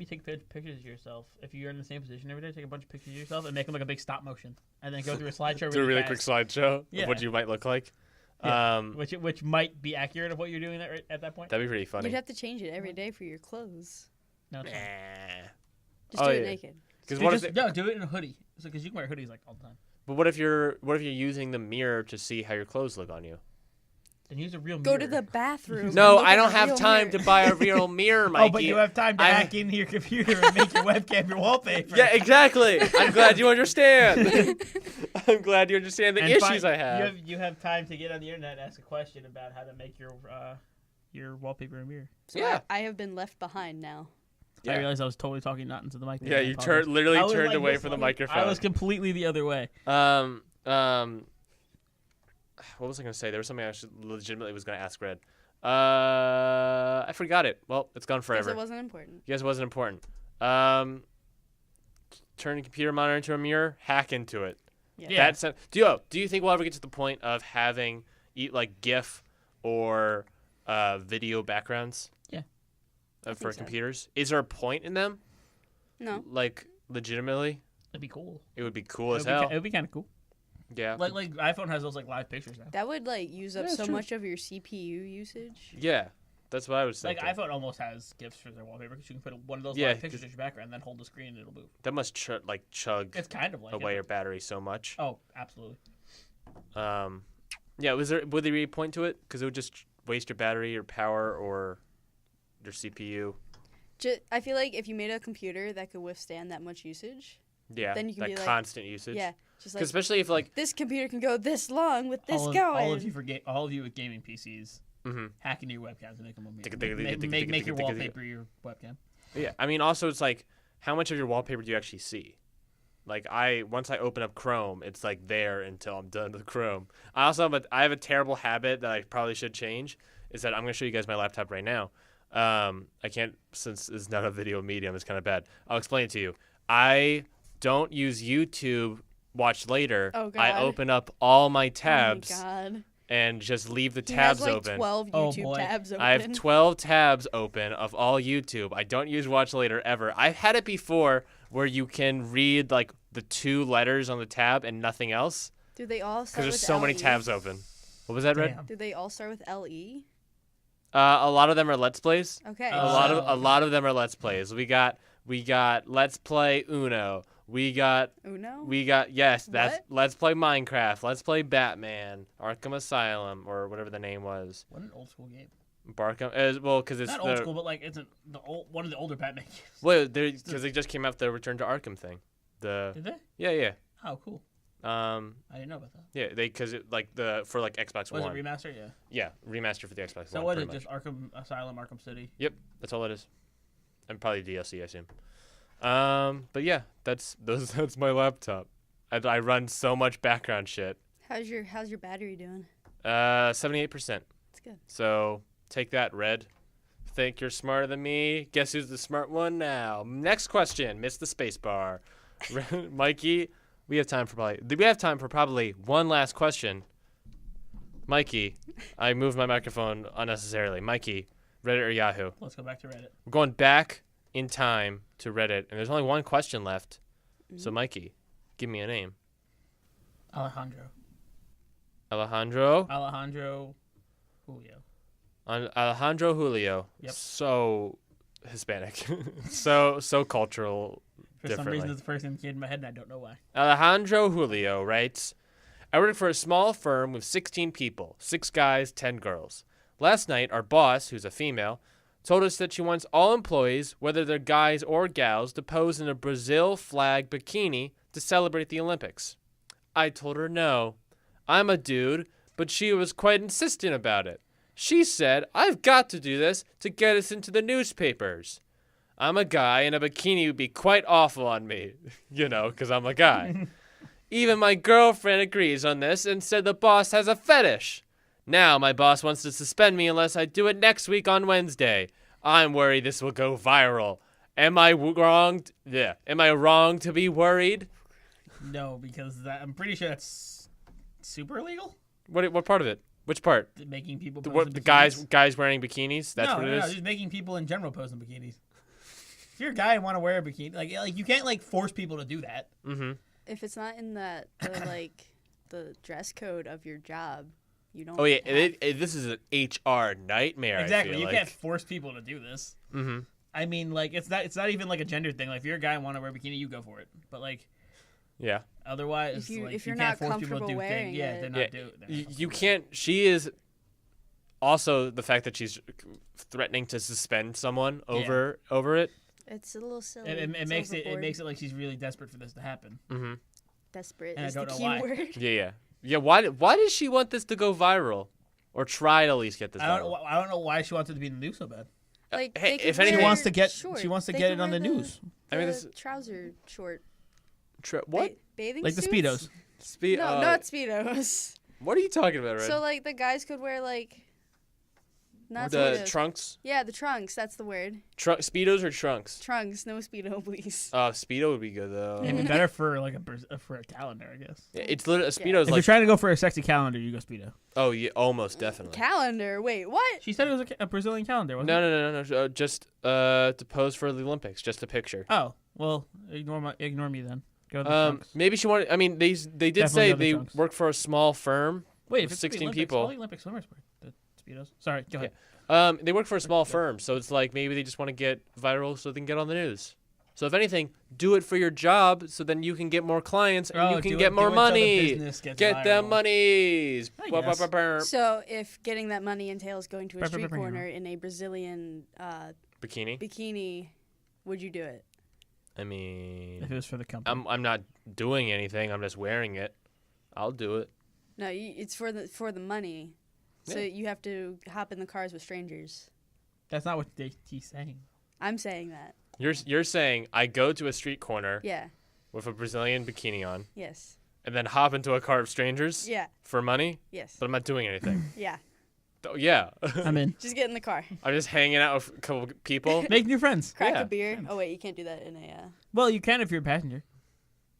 take pictures of yourself. If you're in the same position every day, take a bunch of pictures of yourself and make them like a big stop motion, and then go through a slideshow do a really fast. quick slideshow Yeah. of what you might look like? Yeah. Which might be accurate of what you're doing at that point. That'd be pretty funny. You'd have to change it every day for your clothes. No, it's fine. Nah. Just Oh, do it yeah. naked. Because Dude, what just, if? no, do it in a hoodie. So because you can wear hoodies like all the time. But what if you're using the mirror to see how your clothes look on you? Then use a real mirror. Go to the bathroom. No, and look I at don't the have real time mirror. to buy a real mirror, Mikey. Oh, but you have time to hack into your computer and make your webcam your wallpaper. Yeah, exactly. I'm glad you understand. I'm glad you understand the And issues I have. You have time to get on the internet and ask a question about how to make your wallpaper a mirror. So Yeah. I have been left behind now. Yeah. I realized I was totally talking not into the mic. Yeah, I you apologize. literally I was turned like away this from the way. microphone. I was completely the other way. What was I gonna say? There was something I legitimately was gonna ask Red. I forgot it. Well, it's gone Guess forever. it wasn't important. Yes, it wasn't important. Turn a computer monitor into a mirror, hack into it. Yeah. Do you think we'll ever get to the point of having like GIF or video backgrounds? Yeah. For think so. computers, is there a point in them? No. Like legitimately, It'd be cool. it would be cool as It hell. would be kind of cool. Yeah. Like iPhone has those like live pictures now. That would like use up Yeah, it's so true. much of your CPU usage. Yeah. That's what I was Like thinking. iPhone almost has GIFs for their wallpaper because you can put one of those Yeah, live pictures as your background and then hold the screen and it'll move. That must chug It's kind of like away it. your battery so much. Oh, absolutely. Yeah. Would there be a point to it? Because it would just waste your battery, your power, or your CPU. I feel like if you made a computer that could withstand that much usage, Yeah. Then you can that be like- constant usage. yeah, just 'Cause like especially if like. this computer can go this long with this all going. all of you with gaming PCs, Mhm. hack into your webcams and make them move. Tick, tick, tick, tick, Make tick, your tick, tick, wallpaper your webcam. Yeah, I mean, also it's like, how much of your wallpaper do you actually see? Like once I open up Chrome, it's like there until I'm done with Chrome. I have a terrible habit that I probably should change. Is that I'm gonna show you guys my laptop right now. I can't, since it's not a video medium, it's kind of bad. I'll explain it to you. I don't use YouTube Watch Later. Oh, I God. open up all my tabs Oh my God. and just leave the He tabs has like open. 12 Oh, YouTube boy. tabs open. I have 12 tabs open of all YouTube. I don't use Watch Later ever. I've had it before where you can read like the 2 letters on the tab and nothing else Do they all because start there's with so many LE? tabs open. What was that, Red? Damn. Do they all start with LE? A lot of them are Let's Plays. Okay. Oh. A lot of them are Let's Plays. We got Let's Play Uno. We got Uno? yes, that's What? Let's Play Minecraft. Let's Play Batman, Arkham Asylum, or whatever the name was. What an old school game. Barkham, well, because it's Not old school, but like it's one of the older Batman games. well, because they just came out the Return to Arkham thing. Did they? Yeah. Oh, cool. I didn't know about that. Yeah, because for Xbox Was One. it remaster? Yeah. Yeah, remaster for the Xbox So One. what is pretty it? Just Arkham Asylum, Arkham City? Yep, that's all it is, and probably DLC, I assume. But yeah, that's my laptop. I run so much background shit. How's your battery doing? 78%. It's good. So take that, Red. Think you're smarter than me? Guess who's the smart one now? Next question. Miss the space bar. Mikey, we have time for probably one last question. Mikey, I moved my microphone unnecessarily. Mikey, Reddit or Yahoo? Let's go back to Reddit. We're going back in time to Reddit, and there's only one question left. So, Mikey, give me a name. Alejandro Julio. Alejandro Julio. Yep. So Hispanic. so cultural. For some reason, Differently. it's the first thing that came to my head, and I don't know why. Alejandro Julio writes, I work for a small firm with 16 people, 6 guys, 10 girls. Last night, our boss, who's a female, told us that she wants all employees, whether they're guys or gals, to pose in a Brazil flag bikini to celebrate the Olympics. I told her no. I'm a dude, but she was quite insistent about it. She said, I've got to do this to get us into the newspapers. I'm a guy, and a bikini would be quite awful on me, because I'm a guy. Even my girlfriend agrees on this and said the boss has a fetish. Now my boss wants to suspend me unless I do it next week on Wednesday. I'm worried this will go viral. Am I wrong? Am I wrong to be worried? No, because I'm pretty sure that's super illegal. What part of it? Which part? Making people The, pose what, in the bikinis. guys wearing bikinis? That's what it is? No, just making people in general pose in bikinis. If you're a guy and want to wear a bikini, like you can't force people to do that. Mm-hmm. If it's not in the dress code of your job, you don't. Oh yeah, have- this is an HR nightmare. Exactly, I feel you like. can't force people to do this. Mm-hmm. I mean, it's not even like a gender thing. Like if you're a guy and want to wear a bikini, you go for it. But Yeah. otherwise, If you're can't not force people to comfortable do wearing things. Yeah, it. they're Yeah, not doing. You can't. She is. Also, the fact that she's threatening to suspend someone over it. It's a little silly. It It's makes it overboard. makes it like she's really desperate for this to happen. Mm-hmm. Desperate And I is the don't know key why. word. Yeah. Why does she want this to go viral, or try to at least get this I viral? don't know why she wants it to be in the news so bad. Like hey, they could if anything- She wear wants to get. shorts. She wants to They get could it on wear the news. I mean, the this- trouser short. What? Bathing Like the suits? Speedos. No, not speedos. What are you talking about, Red? So like the guys could wear like. Not the speedos. trunks? Yeah, the trunks. That's the word. Speedos or trunks? Trunks, no speedo, please. Speedo would be good though. It'd be better for like for a calendar, I guess. Yeah, it's literally Speedo's If you're like. trying to go for a sexy calendar, you go Speedo. Oh yeah, almost definitely. Calendar. Wait, what? She said it was a Brazilian calendar, wasn't it? No. Just to pose for the Olympics, just a picture. Oh, well, ignore me then. Go to the trunks. Maybe she wanted. I mean, they did Definitely say go to they trunks. work for a small firm. Wait, if with it's the 16 Olympics, people. all the Olympic swimmers wear the Speedos. Sorry, go ahead. They work for a small firm, so it's like maybe they just want to get viral so they can get on the news. So if anything, do it for your job so then you can get more clients and you can get more money. Get them monies. I Ba, ba, guess. ba, ba. So if getting that money entails going to a street corner in a Brazilian Bikini. bikini, would you do it? I mean, If it was for the company. I'm not doing anything. I'm just wearing it. I'll do it. No, it's for the money. So Yeah. you have to hop in the cars with strangers. That's not what he's saying. I'm saying that. You're saying I go to a street corner Yeah. with a Brazilian bikini on Yes. and then hop into a car of strangers Yeah. for money, Yes. but I'm not doing anything. Yeah. Oh, yeah. I'm in. Just get in the car. I'm just hanging out with a couple people. Make new friends. Crack Yeah. a beer. Oh wait, you can't do that in a. Well, you can if you're a passenger.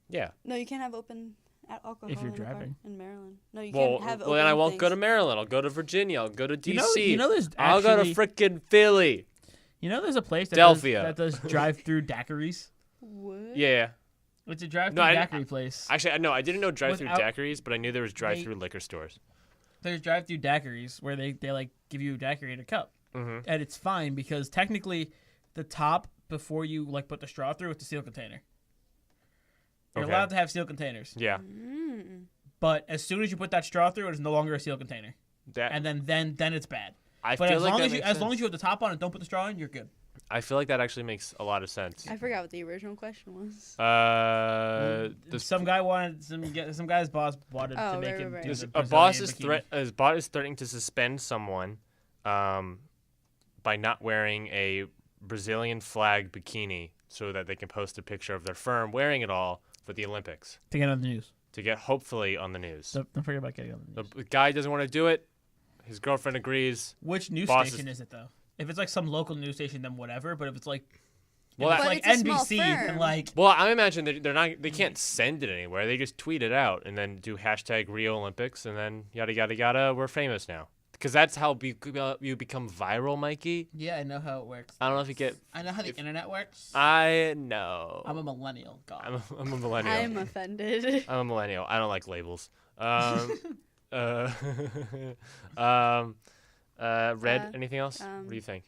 Yeah. No, you can't have open alcohol If you're in the car driving. in Maryland. No, you Well, can't have. then I open won't go to things. Maryland. I'll go to Virginia. I'll go to DC. You know there's I'll go to actually- frickin' Philly. You know, there's a place that Delphia. does drive-through daiquiris. What? Yeah. It's a drive-through No, I- daiquiri place. Actually, no, I didn't know drive-through Without- daiquiris, but I knew there was drive-through liquor stores. There's drive-through daiquiris where they like give you a daiquiri in a cup, Mhm. and it's fine because technically, the top before you like put the straw through, it's a steel container. You're Okay. allowed to have steel containers, Yeah. Mm. but as soon as you put that straw through, it is no longer a steel container, That, and then it's bad. I But feel as like long that as you makes as long sense. as you have the top on and don't put the straw in, you're good. I feel like that actually makes a lot of sense. I forgot what the original question was. Some guy wanted some guy's boss wanted Oh, to make right, him right, do right. the A boss Brazilian bikini. his boss is threatening to suspend someone by not wearing a Brazilian flag bikini so that they can post a picture of their firm wearing it all for the Olympics to get on the news. to get hopefully on the news. Don't forget about getting on the news. The guy doesn't want to do it. His girlfriend agrees. Which news boss station is it though? If it's like some local news station, then whatever. But if it's like, Well, if it's that- like But it's a small NBC, then firm. like Well, I imagine they're not. They can't send it anywhere. They just tweet it out and then do hashtag Rio Olympics and then yada yada yada. We're famous now because that's how you become viral, Mikey. yeah, I know how it works. I don't know if you get. I know how the internet works. I know. I'm a millennial. God. I'm a millennial. I'm offended. I'm a millennial. I don't like labels. Uh, Red. Anything else? What do you think?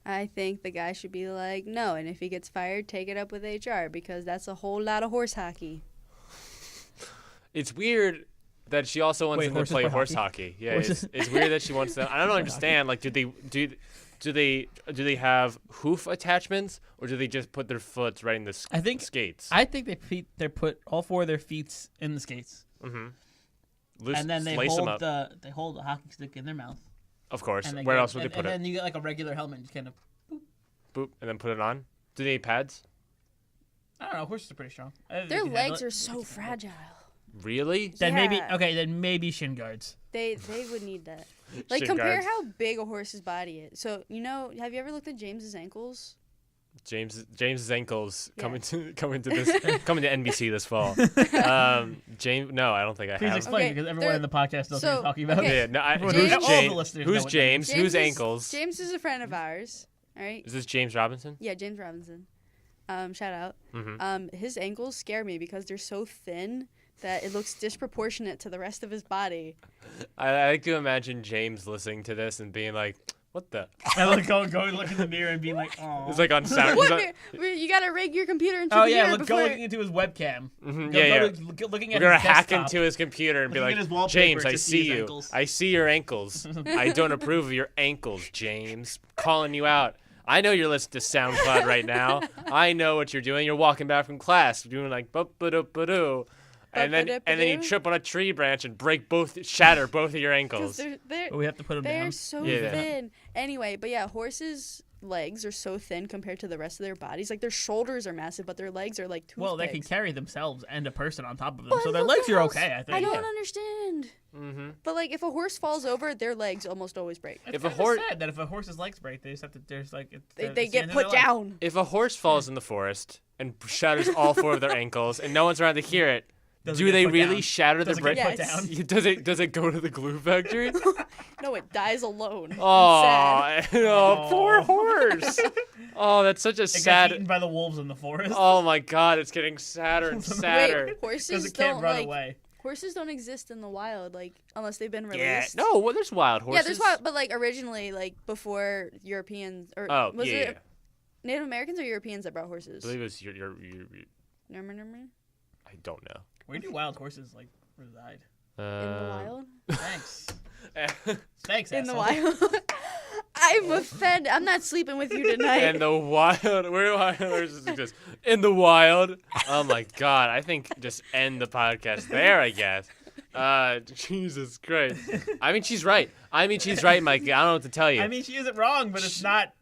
I think the guy should be like, no, and if he gets fired, take it up with HR because that's a whole lot of horse hockey. It's weird that she also wants Wait, them to horses play play horse hockey? hockey. Yeah, Horses- it's weird that she wants them. I don't understand. Like, do they have hoof attachments or do they just put their foot right in the I think skates? I think they put all four of their feet in the skates, Loose, and then they lace them hold up. the hockey stick in their mouth. Of course. And they Where go- else would they put and it? then you get like a regular helmet, and just kind of. Boop, and then put it on. Do they need pads? I don't know. Horses are pretty strong. I think Their they can handle legs it. are so fragile. Really? Then maybe Yeah. okay. Then maybe shin guards. They would need that. Like Shin compare guards. how big a horse's body is. So have you ever looked at James's ankles? James's ankles Yeah. coming to NBC this fall. James, no, I don't think I Please have. explain Okay, because everyone they're- in the podcast knows what so- you're talking about. okay. Yeah, no, Everyone- who's all the James? listeners Who's know what James? James Who's is- ankles? James is a friend of ours. All right. Is this James Robinson? Yeah, James Robinson. Shout out. Mm-hmm. His ankles scare me because they're so thin that it looks disproportionate to the rest of his body. I like to imagine James listening to this and being like, "What the?" And like going look in the mirror and being like, oh. It's like on sound. What? You gotta rig your computer into Oh the yeah, mirror go before. looking into his webcam. Mhm, Go- yeah, go yeah. to- looking We're at gonna his hack desktop. into his computer and be Looking like, at his wallpaper "James, I to see see his you. ankles." I see your ankles. I don't approve of your ankles, James. Calling you out. I know you're listening to SoundCloud right now. I know what you're doing. You're walking back from class, doing like ba-ba-do-ba-do. and then you trip on a tree branch and shatter both of your ankles. But we have to put them They're down. so Yeah. thin. Anyway, but yeah, horses' legs are so thin compared to the rest of their bodies. Like their shoulders are massive, but their legs are like toothpicks. Well, they can carry themselves and a person on top of them, so But their what legs the are hell's- okay, I think. I don't understand. Mm-hmm. But like, if a horse falls over, their legs almost always break. It's If a kinda horse- sad that if a horse's legs break, they just have to. There's like They it's the get end of put their life. down. If a horse falls in the forest and shatters all 4 of their ankles, and no one's around to hear it, Does it do get they put really down? shatter their Does it brain? get put Yes. down? Does it go to the glue factory? No, it dies alone. Oh, Sad. poor horse. Oh, that's such a It gets sad. eaten by the wolves in the forest. Oh my God, it's getting sadder and sadder. Wait, Because horses it can't don't run like. away. Horses don't exist in the wild, like unless they've been Yeah, released. no, well, there's wild horses. Yeah, there's wild, but like originally, like before Europeans or Oh, was yeah, it yeah. Native Americans or Europeans that brought horses? I believe it was your In I don't know. Where do wild horses like reside? the wild? Thanks. Thanks, In the asshole. wild. I'm offended. I'm not sleeping with you tonight. In the wild, where do wild horses exist? In the wild. Oh my God, I think just end the podcast there, I guess. Jesus Christ. I mean, she's right. Mike. I don't know what to tell you. I mean, she isn't wrong, but it's not.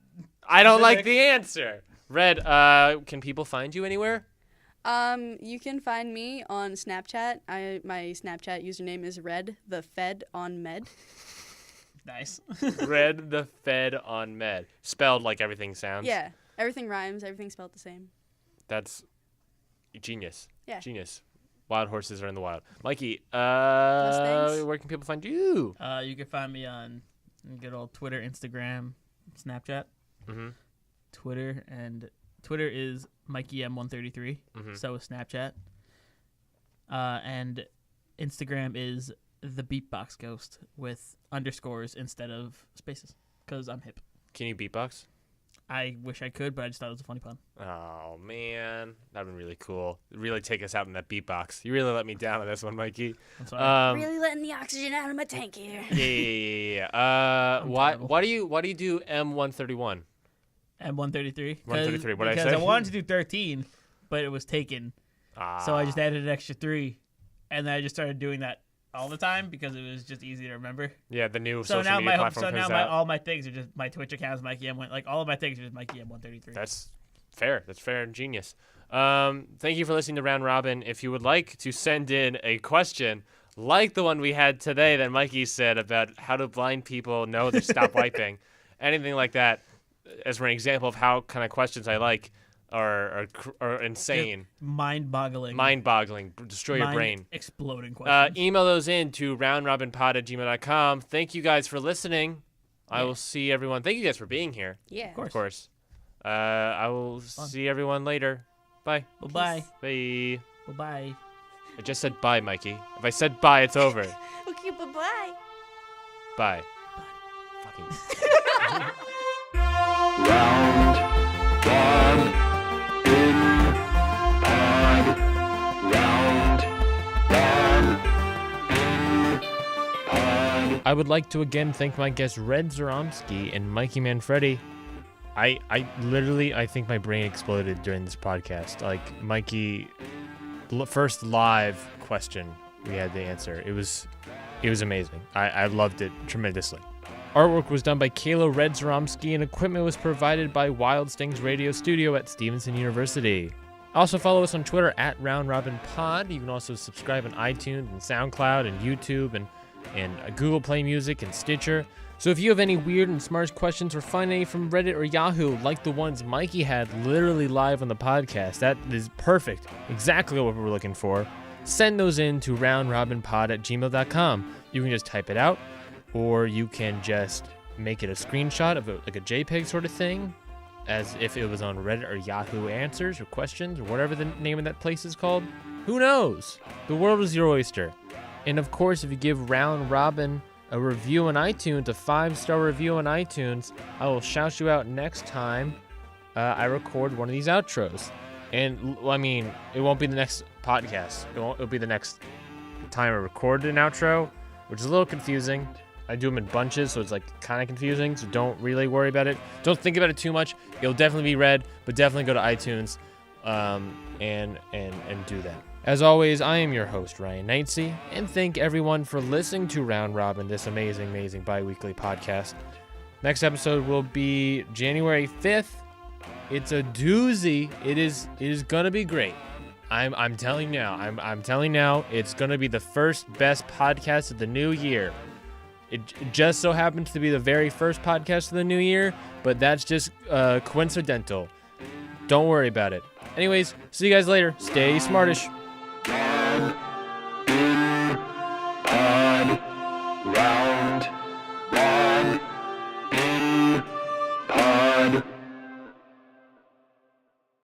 I don't like specific. the answer. Red, can people find you anywhere? You can find me on Snapchat. My Snapchat username is Red the Fed on Med. Nice. Red the Fed on Med. Spelled like everything sounds. Yeah, everything rhymes. Everything's spelled the same. That's genius. Yeah. Genius. Wild horses are in the wild. Mikey, things. where can people find you? You can find me on good old Twitter, Instagram, Snapchat. Mm-hmm. Twitter is Mikey M133. Mhm. So is Snapchat. And Instagram is the Beatbox Ghost with underscores instead of spaces because I'm hip. Can you beatbox? I wish I could, but I just thought it was a funny pun. Oh, man. That'd been really cool. Really take us out in that beatbox. You really let me down on this one, Mikey. I'm sorry. Really letting the oxygen out of my tank here. Yeah. I'm Why terrible. do you do M131? M133. 133, what'd I Because say? I wanted to do 13, but it was taken. So I just added an extra 3. And then I just started doing that all the time because it was just easy to remember. Yeah, the new So social now media platform comes out. all my things are just my Twitch account is Mikey M1. Like all of my things are just Mikey M133. That's fair. That's fair and genius. Thank you for listening to Round Robin. If you would like to send in a question like the one we had today that Mikey said about how do blind people know to stop wiping, anything like that, as for an example of how kind of questions I like are insane, Mind-boggling. mind-boggling, destroy your brain. Mind-exploding questions. Email those in to roundrobinpod@gmail.com. Thank you guys for listening. I will see everyone. Thank you guys for being here. Yeah. Of course. I will see everyone later. Bye. Bye-bye. Bye. Bye-bye. I just said bye, Mikey. If I said bye, it's over. Okay, bye-bye. Bye. Fucking. Round one in pod. Round one in pod. I would like to again thank my guests Red Zuromski and Mikey Manfredi. I literally think my brain exploded during this podcast. Like Mikey, first live question we had to answer. It was amazing. I loved it tremendously. Artwork was done by Kayla Red Zuromski and equipment was provided by Wild Stings Radio Studio at Stevenson University. Also follow us on Twitter at RoundRobinPod. You can also subscribe on iTunes and SoundCloud and YouTube and Google Play Music and Stitcher. So if you have any weird and smart questions or find any from Reddit or Yahoo, like the ones Mikey had literally live on the podcast, that is perfect. Exactly what we're looking for. Send those in to roundrobinpod@gmail.com. You can just type it out, or you can just make it a screenshot of like a JPEG sort of thing, as if it was on Reddit or Yahoo Answers or Questions or whatever the name of that place is called. Who knows? The world is your oyster. And of course, if you give Round Robin a review on iTunes, a 5-star review on iTunes, I will shout you out next time I record one of these outros. And I mean, it won't be the next podcast. It'll be the next time I record an outro, which is a little confusing. I do them in bunches, so it's like kind of confusing. So don't really worry about it. Don't think about it too much. It'll definitely be read, but definitely go to iTunes and do that. As always, I am your host, Ryan Neitzey, and thank everyone for listening to Round Robin, this amazing bi-weekly podcast. Next episode will be January 5th. It's a doozy. It is gonna be great. I'm telling now. I'm telling now. It's gonna be the first best podcast of the new year. It just so happens to be the very first podcast of the new year, but that's just coincidental. Don't worry about it. Anyways, see you guys later. Stay smartish.